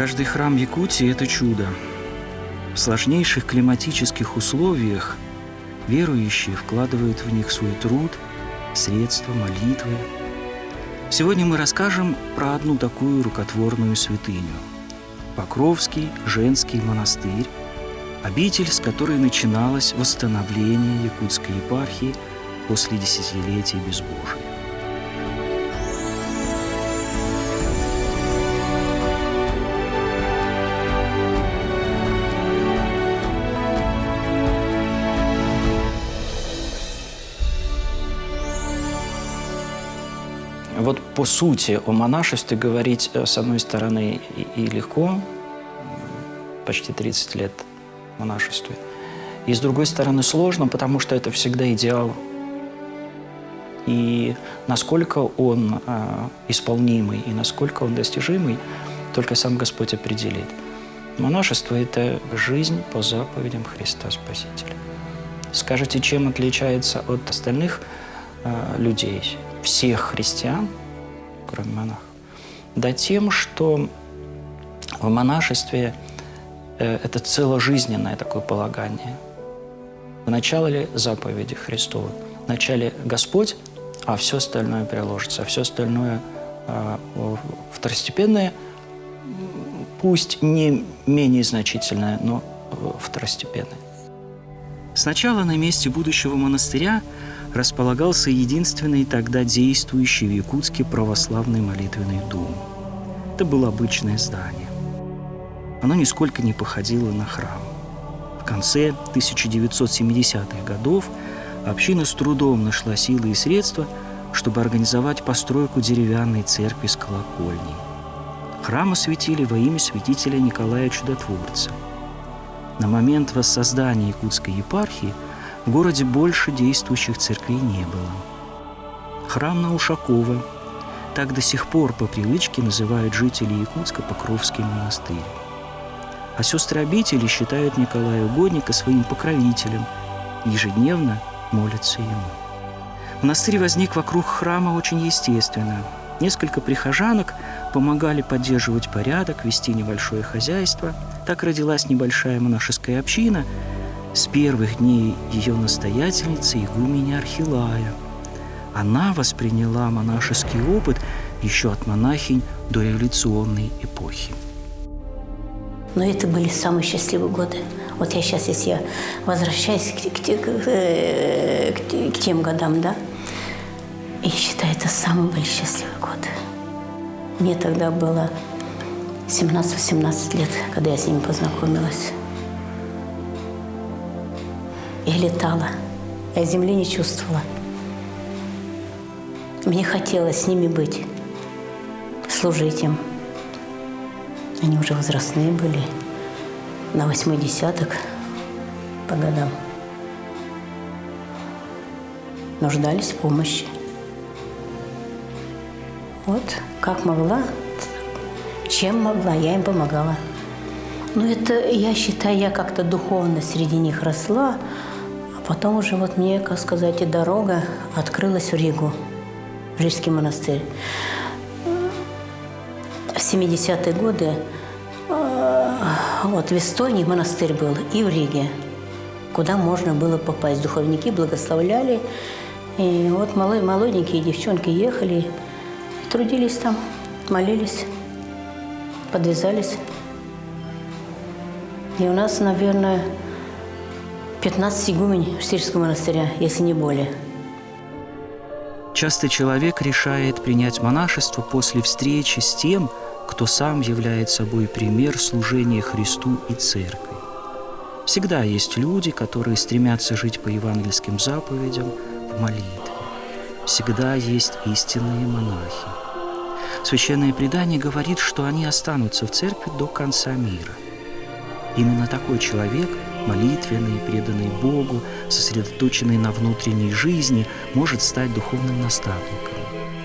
Каждый храм Якутии – это чудо. В сложнейших климатических условиях верующие вкладывают в них свой труд, средства, молитвы. Сегодня мы расскажем про одну такую рукотворную святыню – Покровский женский монастырь, обитель, с которой начиналось восстановление якутской епархии после десятилетий безбожия. Вот по сути о монашестве говорить, с одной стороны, и легко, почти 30 лет в монашестве, и с другой стороны сложно, потому что это всегда идеал. И насколько он исполнимый, и насколько он достижимый, только сам Господь определит. Монашество – это жизнь по заповедям Христа Спасителя. Скажете, чем отличается от остальных людей, всех христиан, кроме монахов? Да тем, что в монашестве это целожизненное такое полагание. В начале заповеди Христовой. В начале Господь, а все остальное приложится, а все остальное второстепенное, пусть не менее значительное, но второстепенное. Сначала на месте будущего монастыря располагался единственный тогда действующий в Якутске православный молитвенный дом. Это было обычное здание. Оно нисколько не походило на храм. В конце 1970-х годов община с трудом нашла силы и средства, чтобы организовать постройку деревянной церкви с колокольней. Храм осветили во имя святителя Николая Чудотворца. На момент воссоздания якутской епархии в городе больше действующих церквей не было. Храм на Ушакова, так до сих пор по привычке называют жители Якутска Покровский монастырь. А сестры обители считают Николая Угодника своим покровителем и ежедневно молятся ему. Монастырь возник вокруг храма очень естественно. Несколько прихожанок помогали поддерживать порядок, вести небольшое хозяйство. Так родилась небольшая монашеская община, с первых дней ее настоятельницы игуменя Архилая. Она восприняла монашеский опыт еще от монахинь дореволюционной эпохи. Но это были самые счастливые годы. Вот я сейчас, если я возвращаюсь к тем годам, да, я считаю, это самые были счастливые годы. Мне тогда было 17-18 лет, когда я с ними познакомилась. Я летала, я земли не чувствовала. Мне хотелось с ними быть, служить им. Они уже возрастные были, на 8-й десяток по годам. Нуждались в помощи. Вот, как могла, чем могла, я им помогала. Ну, это, я считаю, я как-то духовно среди них росла, а потом уже вот мне, как сказать, и дорога открылась в Ригу, в Рижский монастырь. В 70-е годы вот в Эстонии монастырь был и в Риге, куда можно было попасть. Духовники благословляли, и вот молоденькие девчонки ехали, трудились там, молились, подвязались. И у нас, наверное, 15 игуменей Рижского монастыря, если не более. Часто человек решает принять монашество после встречи с тем, кто сам является собой пример служения Христу и Церкви. Всегда есть люди, которые стремятся жить по евангельским заповедям в молитве. Всегда есть истинные монахи. Священное предание говорит, что они останутся в церкви до конца мира. Именно такой человек, молитвенный, преданный Богу, сосредоточенный на внутренней жизни, может стать духовным наставником.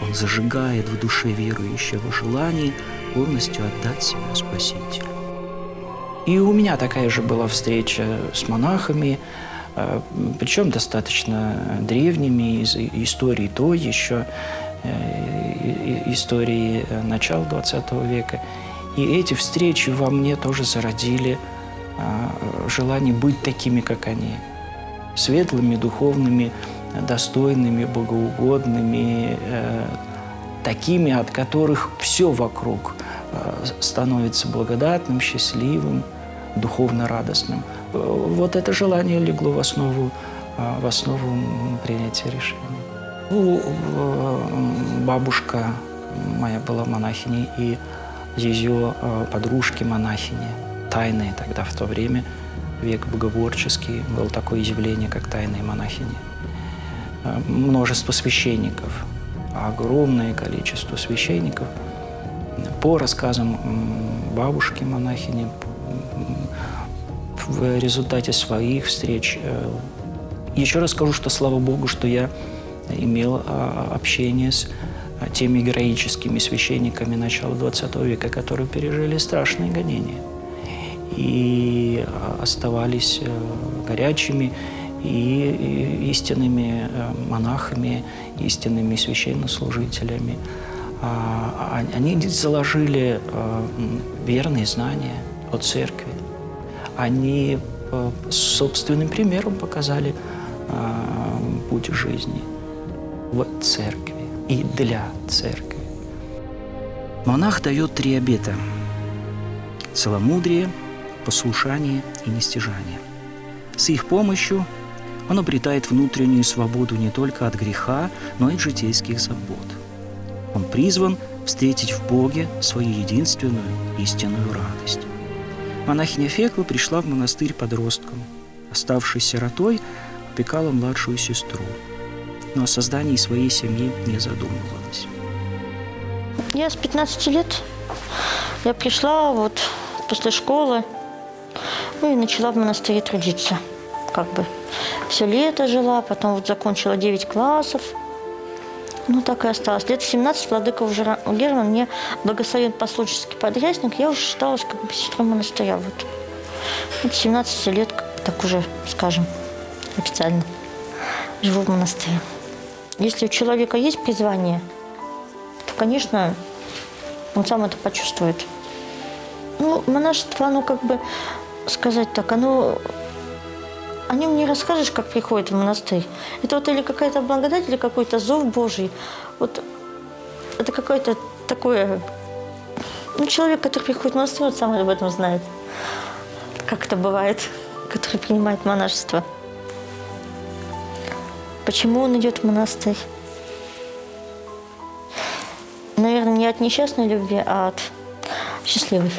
Он зажигает в душе верующего желание полностью отдать себя Спасителю. И у меня такая же была встреча с монахами, причем достаточно древними, из истории до еще, истории начала XX века. И эти встречи во мне тоже зародили желание быть такими, как они. Светлыми, духовными, достойными, богоугодными, такими, от которых все вокруг становится благодатным, счастливым, духовно радостным. Вот это желание легло в основу принятия решения. Бабушка моя была монахиней, и ее подружки монахини, тайные тогда в то время, век богоборческий, было такое явление, как тайные монахини. Множество священников, огромное количество священников. По рассказам бабушки монахини, в результате своих встреч, еще раз скажу, что слава Богу, что я имел общение с теми героическими священниками начала XX века, которые пережили страшные гонения и оставались горячими и истинными монахами, истинными священнослужителями. Они заложили верные знания о церкви. Они собственным примером показали путь жизни в церкви и для церкви. Монах дает 3 обета: целомудрие, послушание и нестяжание. С их помощью он обретает внутреннюю свободу не только от греха, но и от житейских забот. Он призван встретить в Боге свою единственную истинную радость. Монахиня Фекла пришла в монастырь подростком. Оставшись сиротой, опекала младшую сестру, но о создании своей семьи не задумывалась. Я с 15 лет я пришла вот после школы, и начала в монастыре трудиться. Как бы все лето жила, потом вот закончила 9 классов. Ну, так и осталось. Лет в 17 владыка уже Герман мне благословен послушательский подрясник. Я уже считалась как бы сестрой монастыря. Вот 17 лет, так уже, скажем, официально живу в монастыре. Если у человека есть призвание, то, конечно, он сам это почувствует. Ну, монашество, оно как бы, сказать так, оно... О нем не расскажешь, как приходит в монастырь. Это вот или какая-то благодать, или какой-то зов Божий. Вот это какое-то такое... Ну, человек, который приходит в монастырь, он сам об этом знает. Как это бывает, который принимает монашество. Почему он идет в монастырь? Наверное, не от несчастной любви, а от счастливой.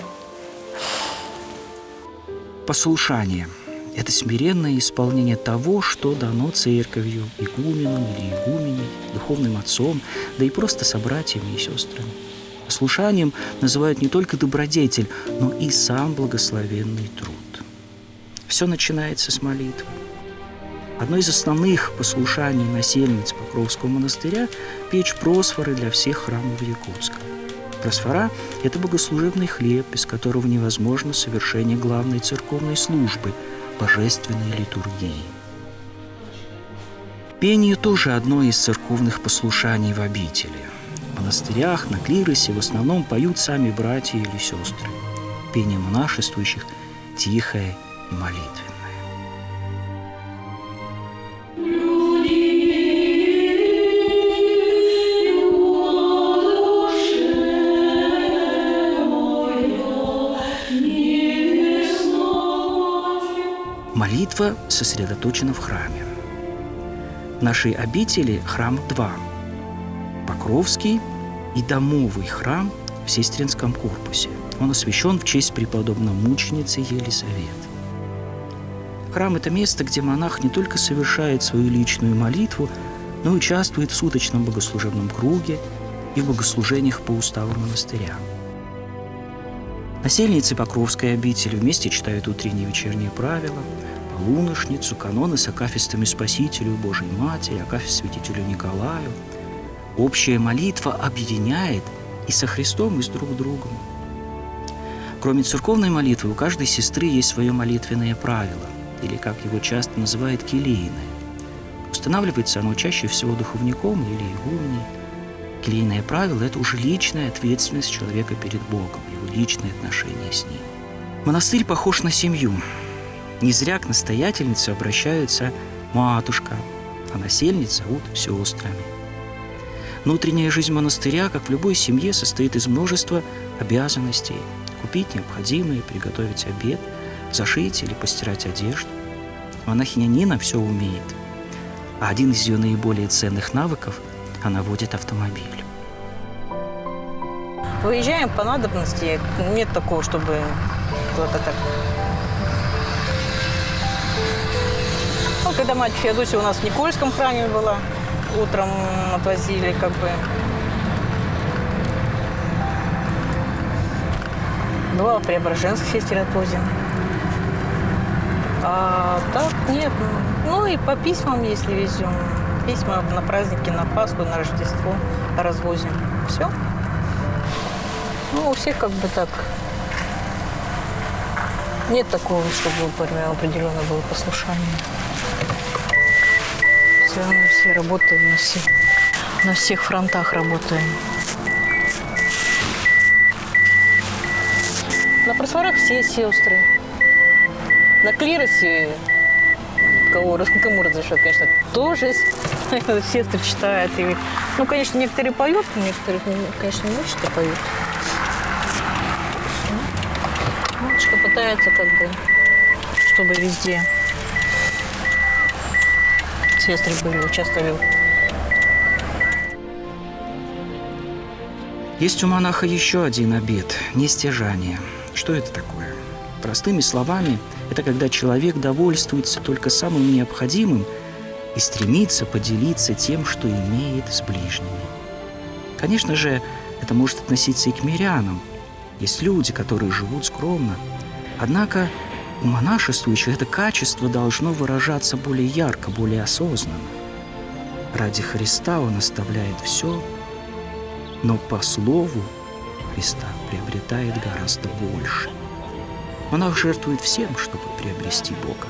Послушание – это смиренное исполнение того, что дано церковью, игуменом или игуменей, духовным отцом, да и просто собратьями и сестрами. Послушанием называют не только добродетель, но и сам благословенный труд. Все начинается с молитвы. Одно из основных послушаний насельниц Покровского монастыря – печь просфоры для всех храмов Якутска. Просфора – это богослужебный хлеб, без которого невозможно совершение главной церковной службы – божественной литургии. Пение тоже одно из церковных послушаний в обители. В монастырях, на клиросе в основном поют сами братья или сестры. Пение монашествующих тихое и молитвенное. Молитва сосредоточена в храме. В нашей обители храм 2. Покровский и домовый храм в Сестринском корпусе. Он освящен в честь преподобной мученицы Елизаветы. Храм – это место, где монах не только совершает свою личную молитву, но и участвует в суточном богослужебном круге и в богослужениях по уставу монастыря. Насельницы Покровской обители вместе читают утренние и вечерние правила, полуношницу, каноны с акафистами Спасителю Божией Матери, акафист святителю Николаю. Общая молитва объединяет и со Христом, и с друг другом. Кроме церковной молитвы, у каждой сестры есть свое молитвенное правило, или, как его часто называют, келейное. Устанавливается оно чаще всего духовником или игуменей. келейное правило – это уже личная ответственность человека перед Богом, его личные отношения с Ним. Монастырь похож на семью. Не зря к настоятельнице обращаются матушка, а насельниц зовут сестрами. Внутренняя жизнь монастыря, как в любой семье, состоит из множества обязанностей. Купить необходимое, приготовить обед, зашить или постирать одежду. Монахиня Нина все умеет. А один из ее наиболее ценных навыков – она водит автомобиль. Выезжаем по надобности. Нет такого, чтобы кто-то так... Ну, когда мать Феодосия у нас в Никольском храме была, утром отвозили как бы. Бывало, в Преображенск сестер отвозим. А так нет. Ну и по письмам, если везем. Письма на праздники, на Пасху, на Рождество развозим. Все. Ну, у всех как бы так. Нет такого, чтобы определенно было послушание. Все равно все работаем, на всех фронтах работаем. На просварах все сестры. На клиросе, кому разрешают, конечно, тоже сестры читают. И, ну, конечно, некоторые поют, некоторые, конечно, не очень-то поют. Матушка пытается как бы, чтобы везде сестры были, участвовали. Есть у монаха еще один обет – нестяжание. Что это такое? Простыми словами, это когда человек довольствуется только самым необходимым и стремится поделиться тем, что имеет с ближними. Конечно же, это может относиться и к мирянам. Есть люди, которые живут скромно. Однако у монашествующих это качество должно выражаться более ярко, более осознанно. Ради Христа он оставляет все, но по слову Христа приобретает гораздо больше. Монах жертвует всем, чтобы приобрести Бога.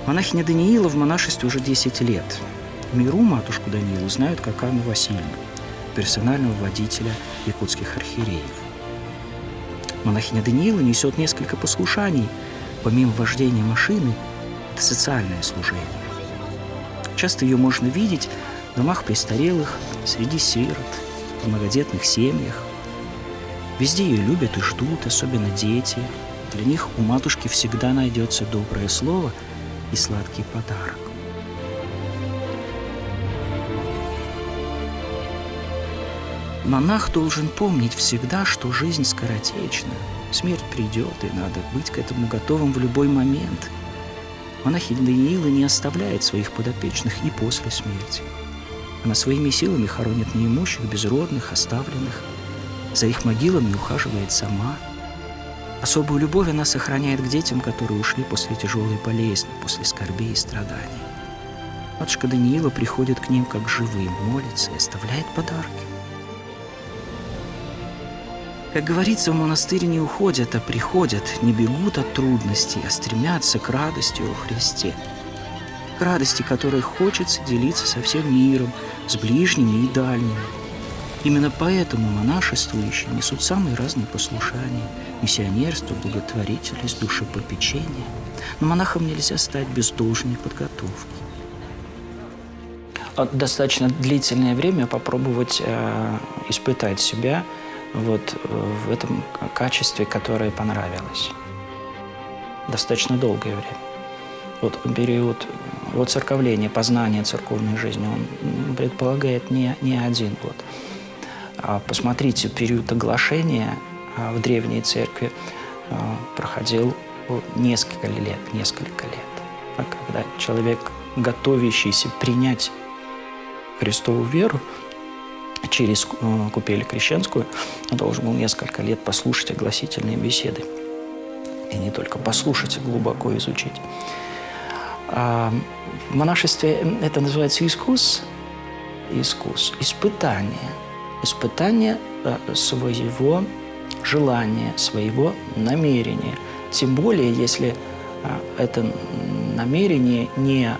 Монахиня Даниила в монашестве уже 10 лет. В миру матушку Даниилу знают как Анну Васильевну, персонального водителя якутских архиереев. Монахиня Даниила несет несколько послушаний. Помимо вождения машины, это социальное служение. Часто ее можно видеть в домах престарелых, среди сирот, в многодетных семьях. Везде ее любят и ждут, особенно дети. Для них у матушки всегда найдется доброе слово и сладкий подарок. Монах должен помнить всегда, что жизнь скоротечна. Смерть придет, и надо быть к этому готовым в любой момент. Монахиня Даниила не оставляет своих подопечных и после смерти. Она своими силами хоронит неимущих, безродных, оставленных. За их могилами ухаживает сама. Особую любовь она сохраняет к детям, которые ушли после тяжелой болезни, после скорбей и страданий. Матушка Даниила приходит к ним как к живым, молится и оставляет подарки. Как говорится, в монастырь не уходят, а приходят, не бегут от трудностей, а стремятся к радости о Христе. К радости, которой хочется делиться со всем миром, с ближними и дальними. Именно поэтому монашествующие несут самые разные послушания, миссионерство, благотворительность, душепопечение. Но монахом нельзя стать без должной подготовки. Достаточно длительное время попробовать испытать себя вот в этом качестве, которое понравилось. Достаточно долгое время. Вот период воцерковления, познания церковной жизни, он предполагает не один год. Посмотрите, период оглашения в Древней Церкви проходил несколько лет. Когда человек, готовящийся принять Христову веру через купель крещенскую, должен был несколько лет послушать огласительные беседы. И не только послушать, а глубоко изучить. В монашестве это называется искус, испытание своего желания, своего намерения. Тем более, если это намерение не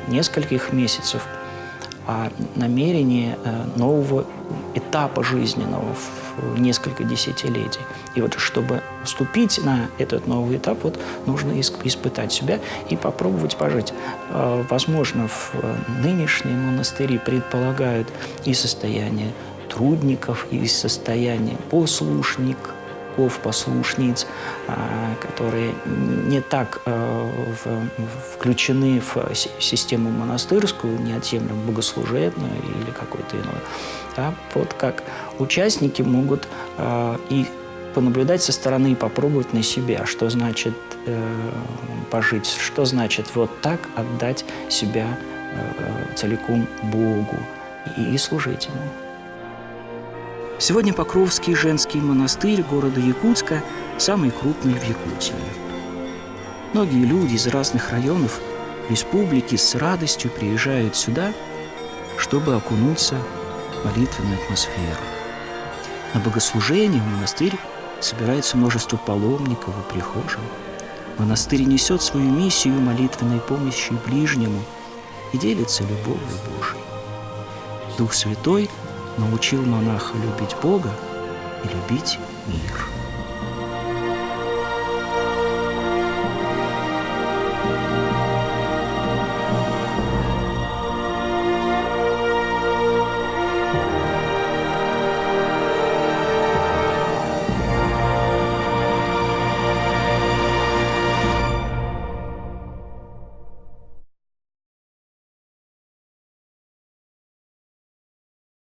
нескольких месяцев, о намерении нового этапа жизненного в несколько десятилетий. И вот чтобы вступить на этот новый этап, вот нужно испытать себя и попробовать пожить. Возможно, в нынешнем монастыре предполагают и состояние трудников, и состояние послушников, послушниц, которые не так включены в систему монастырскую, неотъемлемо богослужебную или какую-то иную. А вот как участники могут и понаблюдать со стороны и попробовать на себя, что значит пожить, что значит вот так отдать себя целиком Богу и служить Ему. Сегодня Покровский женский монастырь города Якутска самый крупный в Якутии. Многие люди из разных районов республики с радостью приезжают сюда, чтобы окунуться в молитвенную атмосферу. На богослужение в монастырь собирается множество паломников и прихожан. Монастырь несет свою миссию молитвенной помощи ближнему и делится любовью Божией. Дух Святой научил монаха любить Бога и любить мир.